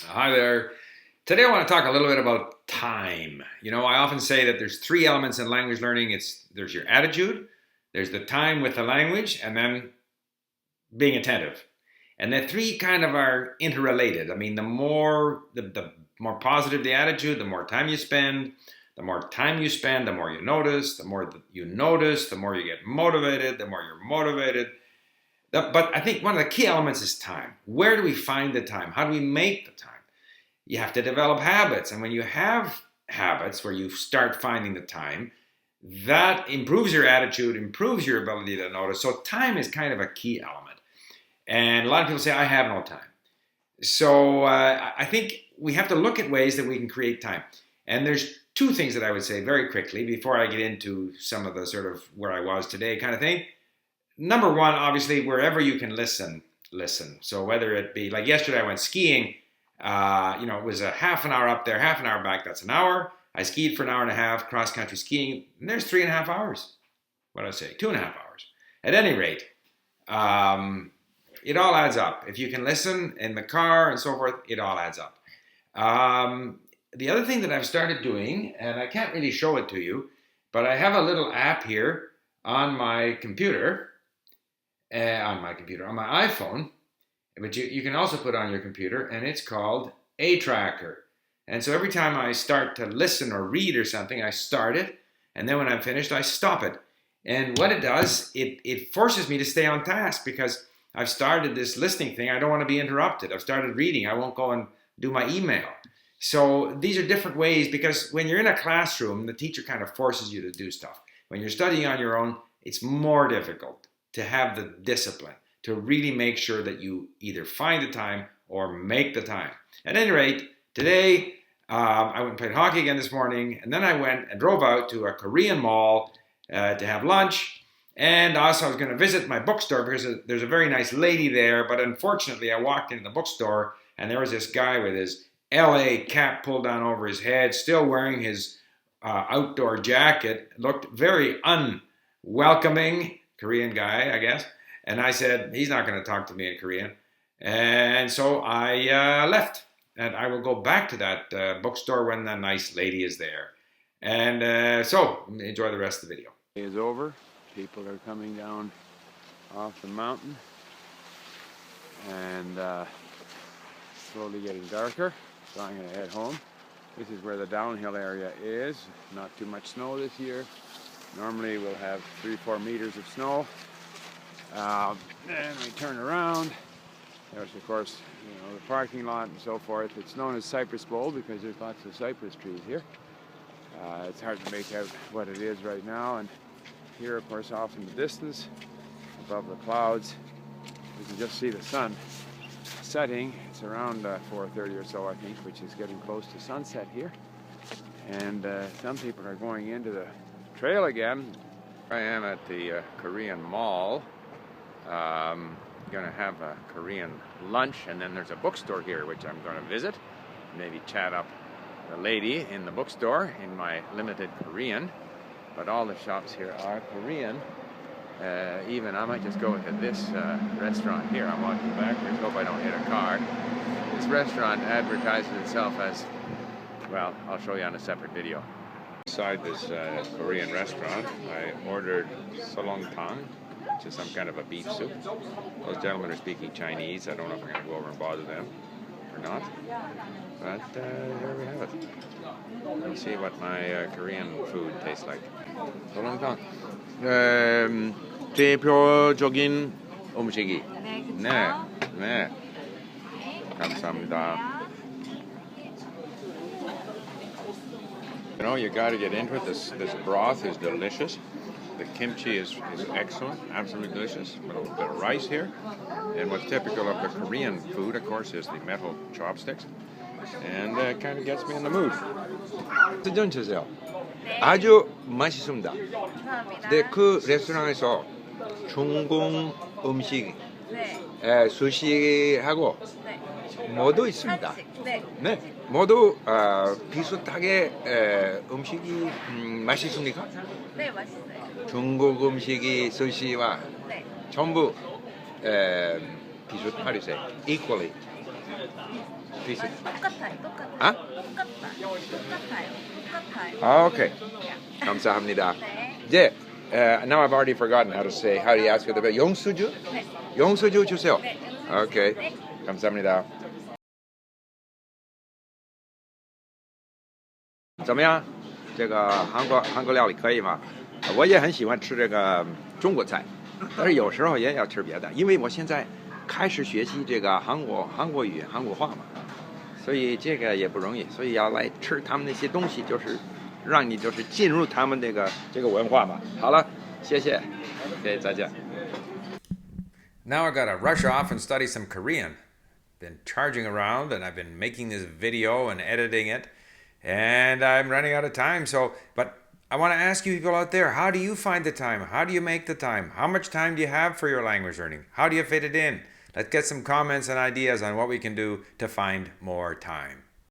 Hi there. Today I want to talk a little bit about time. I often say that there's three elements in language learning. There's your attitude, there's the time with the language, and then being attentive. And the three kind of are interrelated. I mean, the more positive the attitude, the more time you spend. The more time you spend, the more you notice. The more you notice, the more you get motivated. The more you're motivated. But I think one of the key elements is time. Where do we find the time? How do we make the time? You have to develop habits. And when you have habits where you start finding the time, that improves your attitude, improves your ability to notice. So time is kind of a key element. And a lot of people say, I have no time. So I think we have to look at ways that we can create time. And there's two things that I would say very quickly before I get into some of the sort of where I was today kind of thing. Number one, obviously, wherever you can listen, listen. So whether it be like yesterday, I went skiing. It was a half an hour up there, half an hour back. That's an hour. I skied for an hour and a half, cross country skiing. And there's 3.5 hours. What did I say? 2.5 hours. At any rate, it all adds up. If you can listen in the car and so forth, it all adds up. The other thing that I've started doing, and I can't really show it to you, but I have a little app here on my computer, on my iPhone, but you can also put on your computer, and it's called A Tracker. And so every time I start to listen or read or something, I start it, and then when I'm finished, I stop it. And what it does, it forces me to stay on task because I've started this listening thing. I don't want to be interrupted. I've started reading. I won't go and do my email. So these are different ways because when you're in a classroom, the teacher kind of forces you to do stuff. When you're studying on your own, it's more difficult to have the discipline to really make sure that you either find the time or make the time. At any rate, today I went and played hockey again this morning, and then I went and drove out to a Korean mall to have lunch. And also I was going to visit my bookstore because there's a very nice lady there, but unfortunately I walked into the bookstore and there was this guy with his LA cap pulled down over his head, still wearing his outdoor jacket, looked very unwelcoming, Korean guy, I guess. And I said, he's not going to talk to me in Korean. And so I left. And I will go back to that bookstore when the nice lady is there. And so enjoy the rest of the video. Day is over. People are coming down off the mountain. And slowly getting darker. So I'm going to head home. This is where the downhill area is. Not too much snow this year. Normally we'll have 3-4 meters of snow. Then we turn around. There's, of course, the parking lot and so forth. It's known as Cypress Bowl because there's lots of cypress trees here. It's hard to make out what it is right now. And here, of course, off in the distance, above the clouds, you can just see the sun setting. It's around 4:30 or so, I think, which is getting close to sunset here. And some people are going into the trail again. I am at the Korean Mall. Going to have a Korean lunch, and then there's a bookstore here which I'm going to visit, maybe chat up the lady in the bookstore in my limited Korean, but all the shops here are Korean. Even I might just go to this restaurant here. I'm walking backwards, hope I don't hit a car. This restaurant advertises itself as, well, I'll show you on a separate video. Inside this Korean restaurant, I ordered solongtang, which is some kind of a beef soup. Those gentlemen are speaking Chinese. I don't know if I'm going to go over and bother them or not. But there we have it. We'll see what my Korean food tastes like. solongtang. 대표적인 음식이. 네, 네. 감사합니다. You got to get into it. This broth is delicious. The kimchi is excellent, absolutely delicious. A little bit of rice here. And what's typical of the Korean food, of course, is the metal chopsticks. And it kind of gets me in the mood. 수전 주세요. 아주 맛있습니다. 근데 그 레스토랑에서 중국 음식, 수시하고 모두 있습니다. 네, 모두 비슷하게 음식이 맛있습니까? 네, 맛있어요. 중국 음식이 스시와 네. 전부 비슷하리세 equally. please. 똑같아요. 아? 똑같아요. Okay. 감사합니다. 네. 이제 now I've already forgotten how do you ask it about 영수주? 네. 영수주 주세요. 네. Okay. 네. 감사합니다. 怎么样？这个韩国料理可以吗？我也很喜欢吃这个中国菜，但是有时候也要吃别的，因为我现在开始学习这个韩国语、韩国话嘛，所以这个也不容易，所以要来吃他们那些东西，就是让你就是进入他们这个文化嘛。好了，谢谢，OK，再见。 Now I gotta rush off and study some Korean. Been charging around and I've been making this video and editing it, and I'm running out of time. But I want to ask you people out there, how do you find the time? How do you make the time? How much time do you have for your language learning? How do you fit it in? Let's get some comments and ideas on what we can do to find more time.